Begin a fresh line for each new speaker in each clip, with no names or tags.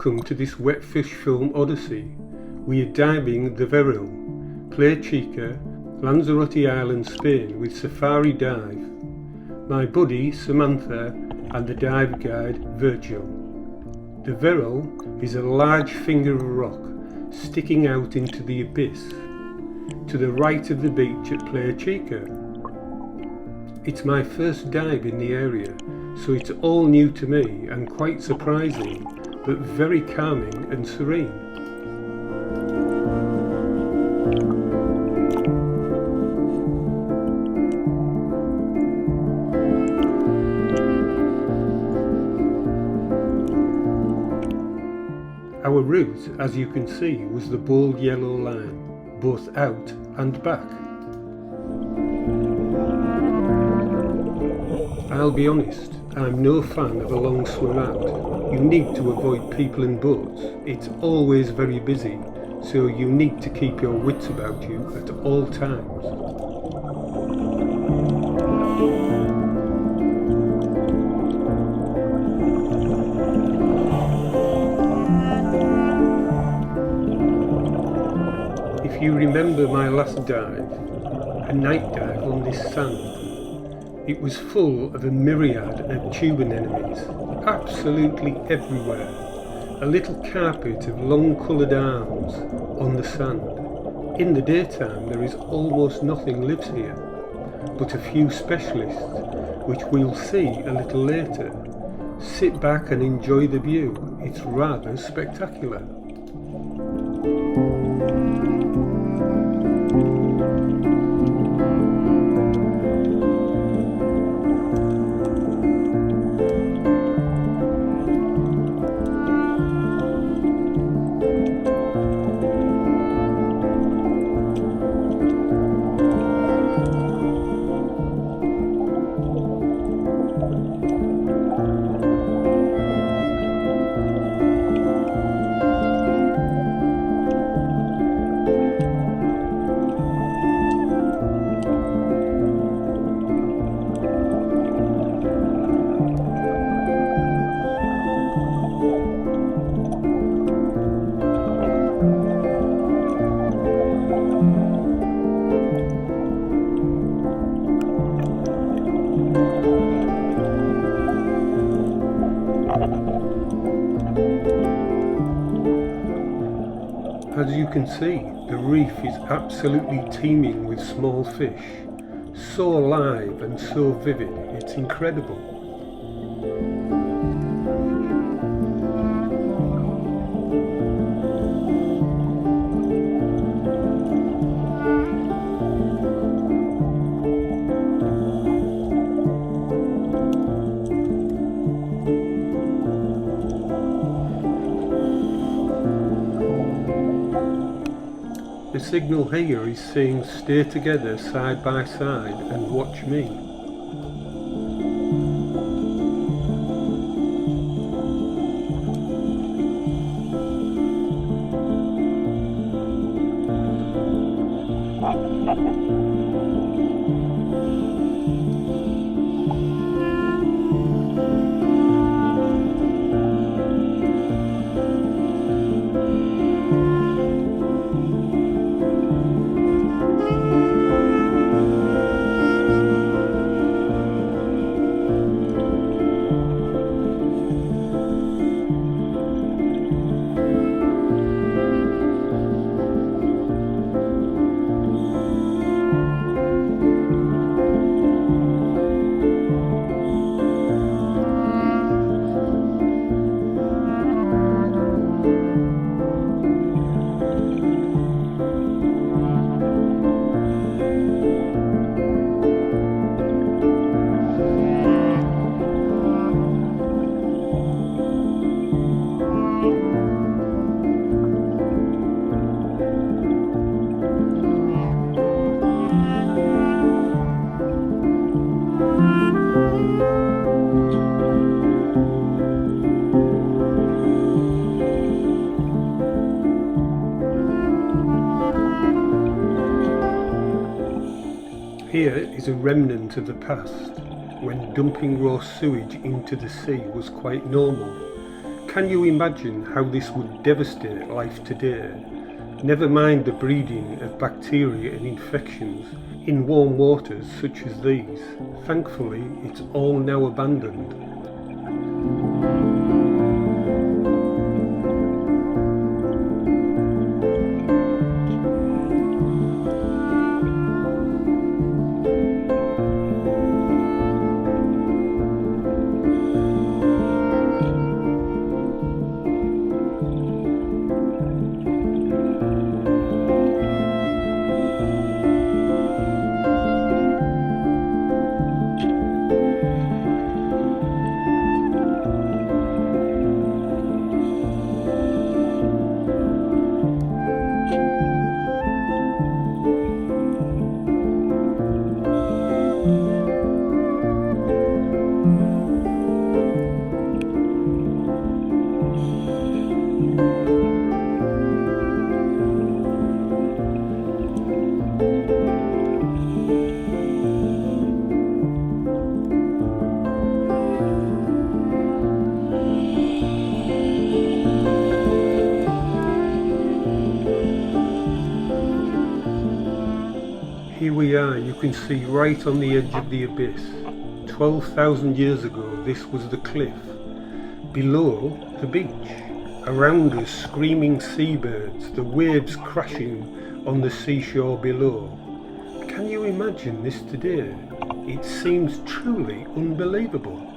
Welcome to this wet fish film odyssey. We are diving the Veril, Playa Chica, Lanzarote Island, Spain with Safari Dive. My buddy Samantha and the dive guide Virgil. The Veril is a large finger of rock sticking out into the abyss to the right of the beach at Playa Chica. It's my first dive in the area, so it's all new to me and quite surprising, but very calming and serene. Our route, as you can see, was the bold yellow line, both out and back. I'll be honest, I'm no fan of a long swim out. You need to avoid people and boats. It's always very busy, so you need to keep your wits about you at all times. If you remember my last dive, a night dive on this sand, it was full of a myriad of tube anemones, absolutely everywhere. A little carpet of long coloured arms on the sand. In the daytime there is almost nothing lives here, but a few specialists, which we'll see a little later. Sit back and enjoy the view, it's rather spectacular. As you can see, the reef is absolutely teeming with small fish. So alive and so vivid, it's incredible. The signal here is saying stay together side by side and watch me. Here is a remnant of the past, when dumping raw sewage into the sea was quite normal. can you imagine how this would devastate life today? Never mind the breeding of bacteria and infections in warm waters such as these. Thankfully, it's all now abandoned. Here we are, you can see right on the edge of the abyss. 12,000 years ago this was the cliff. Below, the beach. Around us, screaming seabirds, the waves crashing on the seashore below. Can you imagine this today? It seems truly unbelievable.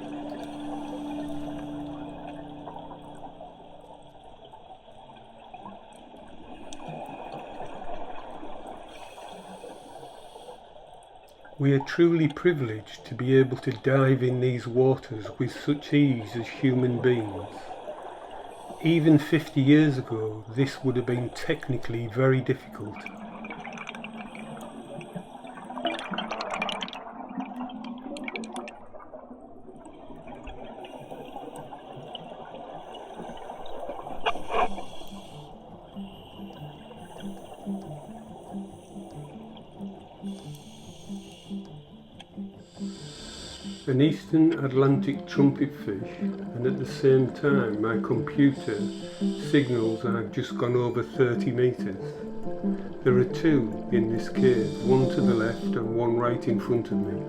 We are truly privileged to be able to dive in these waters with such ease as human beings. Even 50 years ago, this would have been technically very difficult. An eastern Atlantic trumpetfish, and at the same time my computer signals I've just gone over 30 metres. There are two in this cave, one to the left and one right in front of me.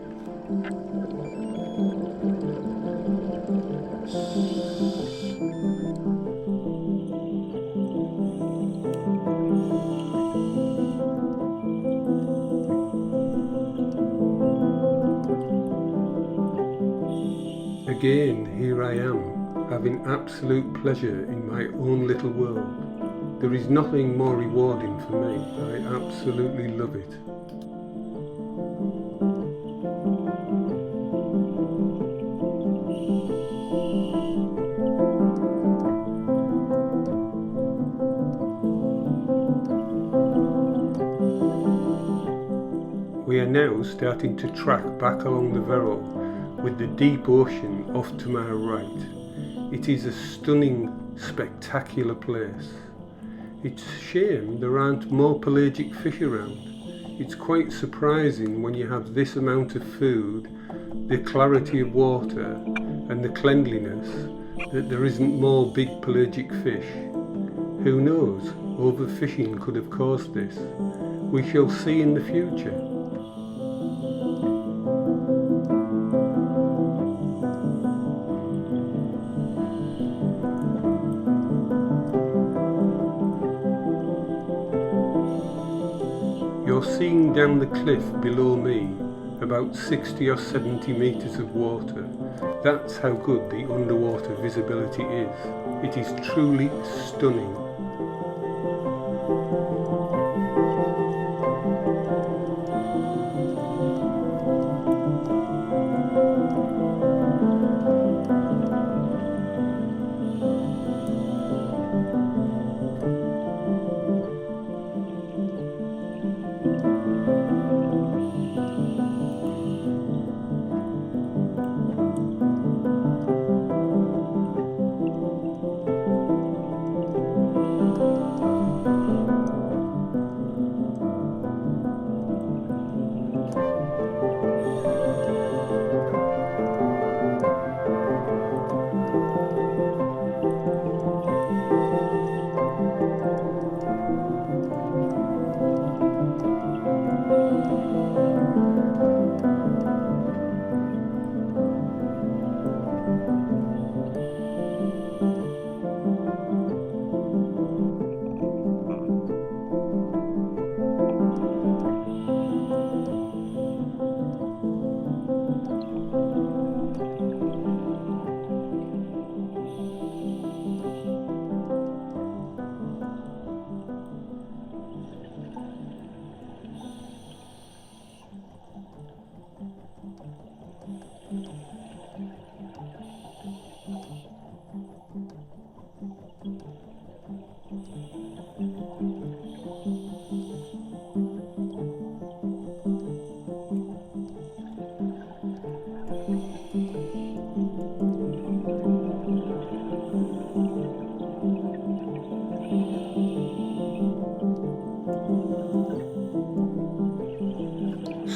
Again, here I am, having absolute pleasure in my own little world. There is nothing more rewarding for me. I absolutely love it. We are now starting to track back along the Veril, with the deep ocean off to my right. It is a stunning, spectacular place. It's a shame there aren't more pelagic fish around. It's quite surprising when you have this amount of food, the clarity of water and the cleanliness, that there isn't more big pelagic fish. Who knows, overfishing could have caused this. We shall see in the future. You're seeing down the cliff below me about 60 or 70 metres of water. That's how good the underwater visibility is. It is truly stunning.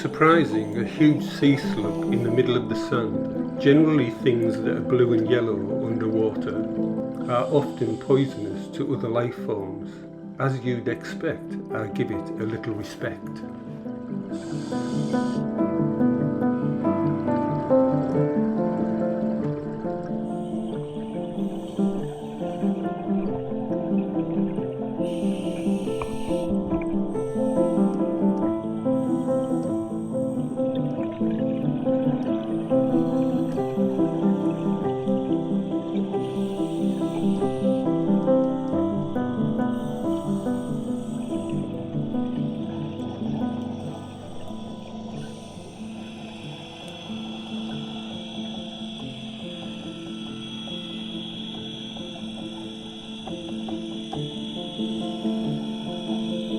surprising, a huge sea slug in the middle of the sand. Generally things that are blue and yellow underwater are often poisonous to other life forms. As you'd expect, I give it a little respect.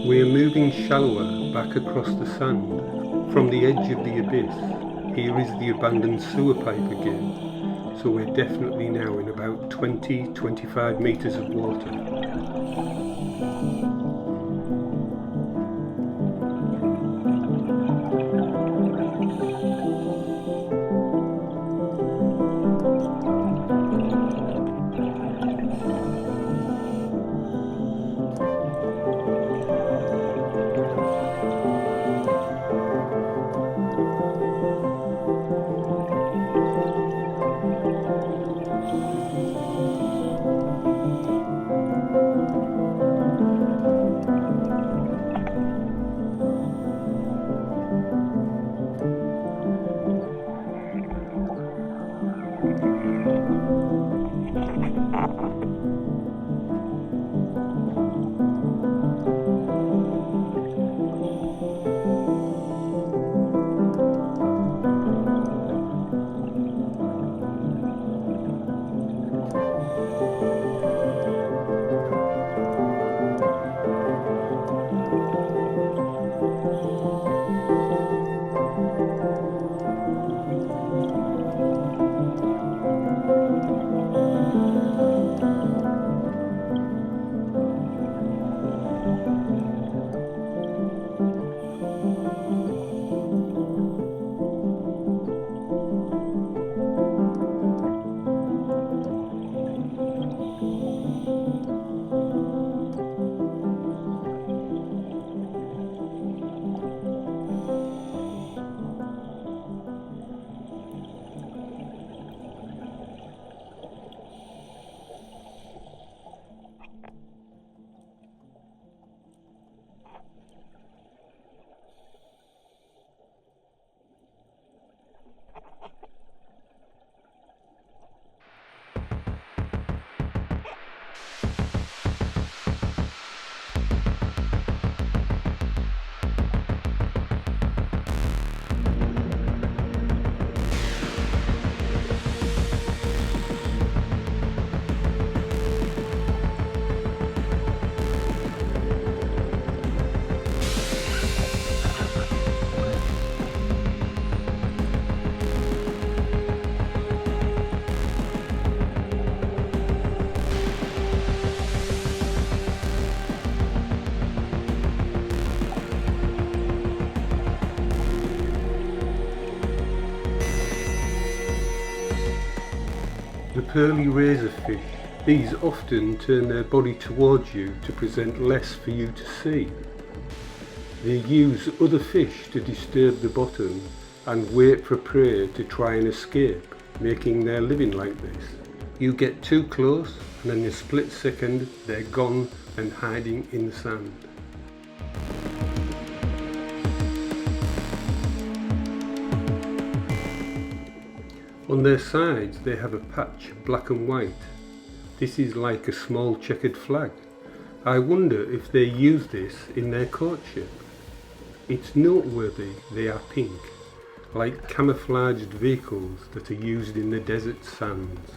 We are moving shallower back across the sand. From the edge of the abyss, here is the abandoned sewer pipe again, so we're definitely now in about 20-25 metres of water. The pearly razorfish. These often turn their body towards you to present less for you to see. They use other fish to disturb the bottom and wait for prey to try and escape, making their living like this. You get too close and in a split second they're gone and hiding in the sand. On their sides they have a patch black and white. This is like a small checkered flag. I wonder if they use this in their courtship. It's noteworthy they are pink, like camouflaged vehicles that are used in the desert sands.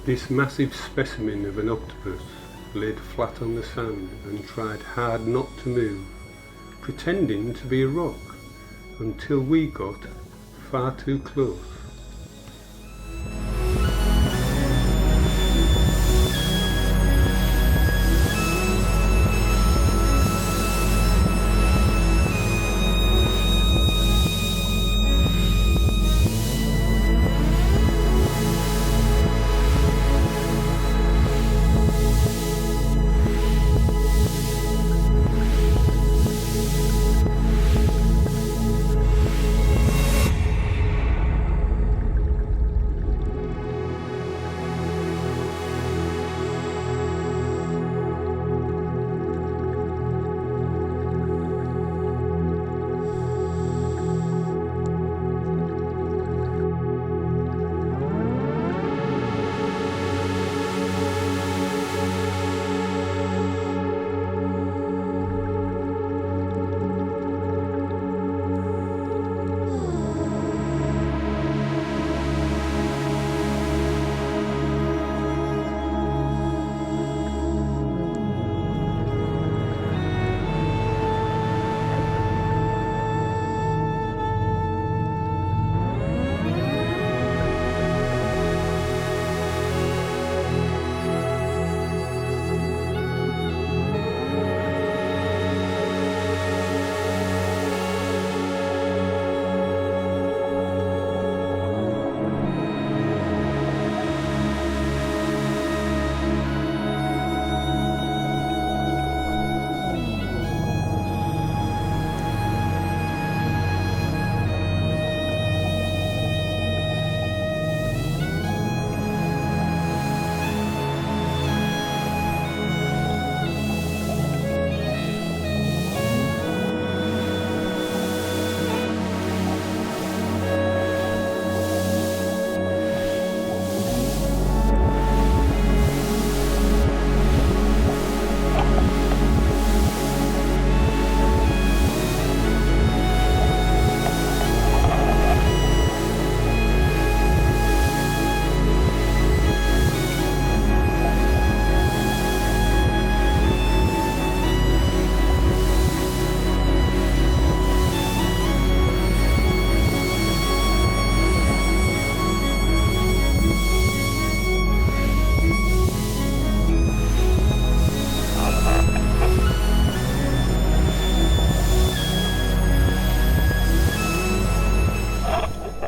This massive specimen of an octopus laid flat on the sand and tried hard not to move, pretending to be a rock, until we got far too close.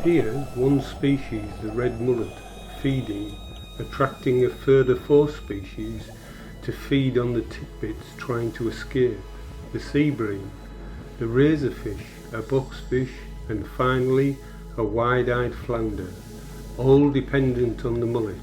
Here, one species, the red mullet, feeding, attracting a further 4 species to feed on the tidbits trying to escape, the sea bream, the razorfish, a boxfish, and finally a wide-eyed flounder, all dependent on the mullet.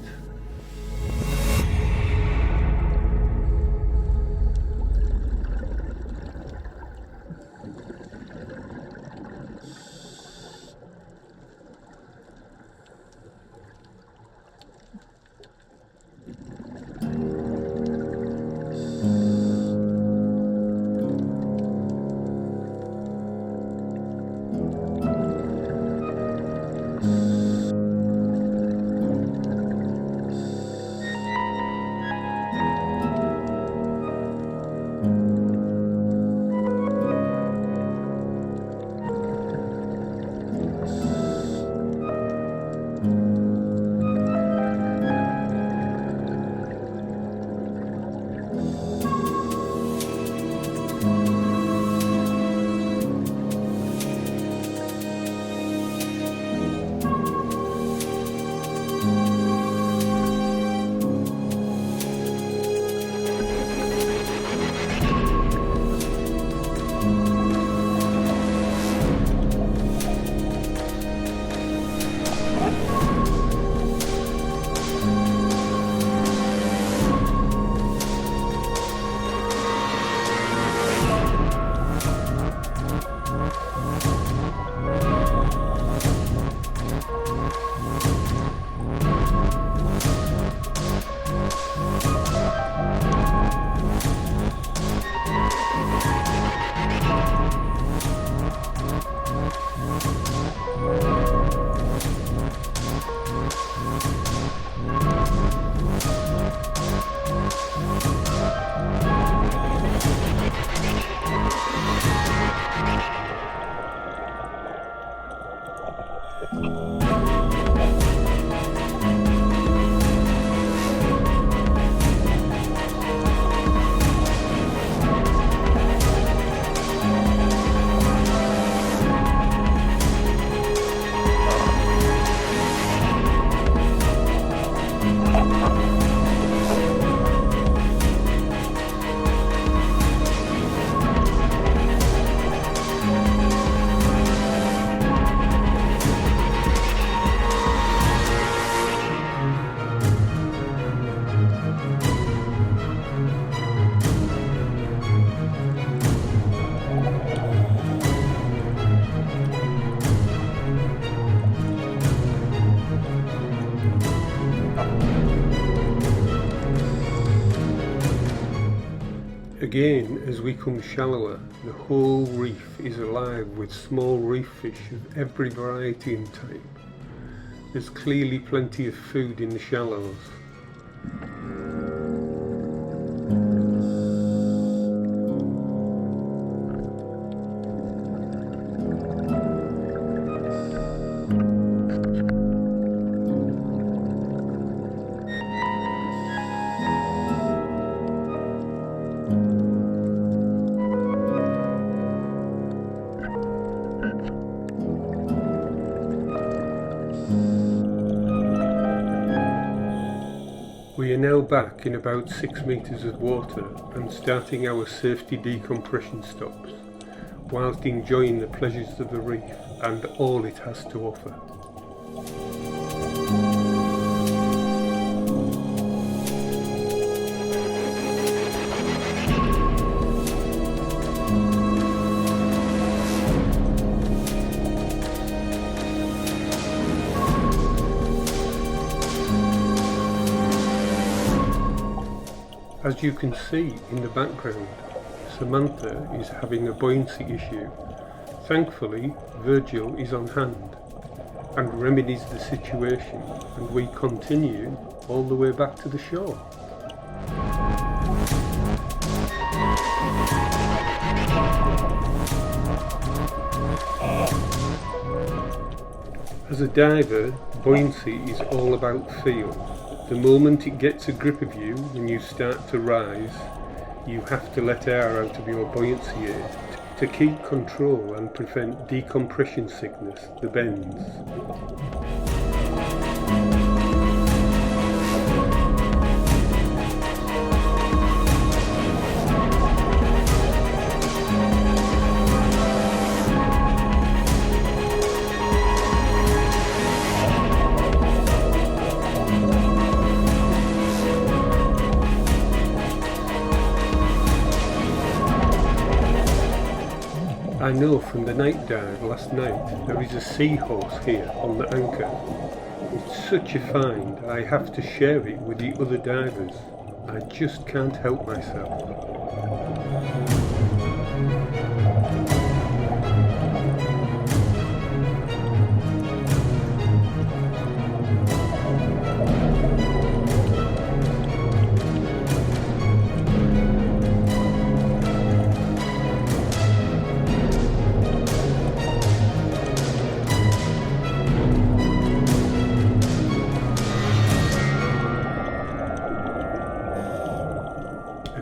Again, as we come shallower, the whole reef is alive with small reef fish of every variety and type. There's clearly plenty of food in the shallows. We are now back in about 6 metres of water and starting our safety decompression stops, whilst enjoying the pleasures of the reef and all it has to offer. As you can see in the background, Samantha is having a buoyancy issue. Thankfully, Virgil is on hand and remedies the situation, and we continue all the way back to the shore. As a diver, buoyancy is all about feel. The moment it gets a grip of you and you start to rise, you have to let air out of your buoyancy aid to keep control and prevent decompression sickness, the bends. I know from the night dive last night there is a seahorse here on the anchor. It's such a find, I have to share it with the other divers. I just can't help myself.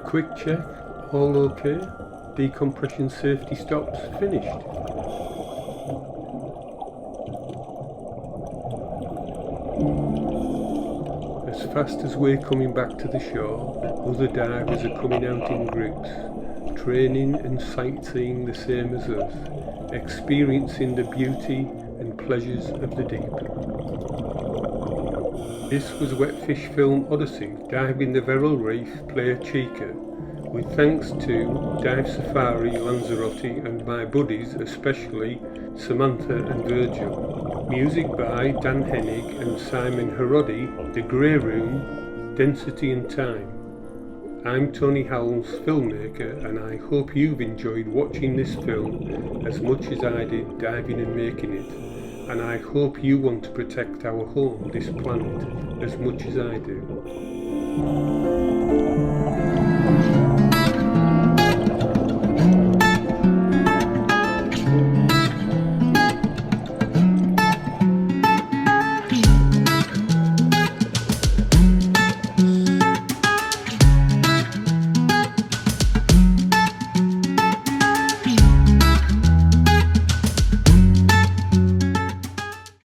Quick check, all okay, decompression safety stops finished. As fast as we're coming back to the shore, other divers are coming out in groups, training and sightseeing the same as us, experiencing the beauty and pleasures of the deep. This was Wetfish Film Odyssey, diving the Veril Reef, Playa Chica, with thanks to Dive Safari Lanzarote and my buddies, especially Samantha and Virgil. Music by Dan Hennig and Simon Harodi, The Grey Room, Density and Time. I'm Tony Howell's filmmaker, and I hope you've enjoyed watching this film as much as I did diving and making it. And I hope you want to protect our home, this planet, as much as I do.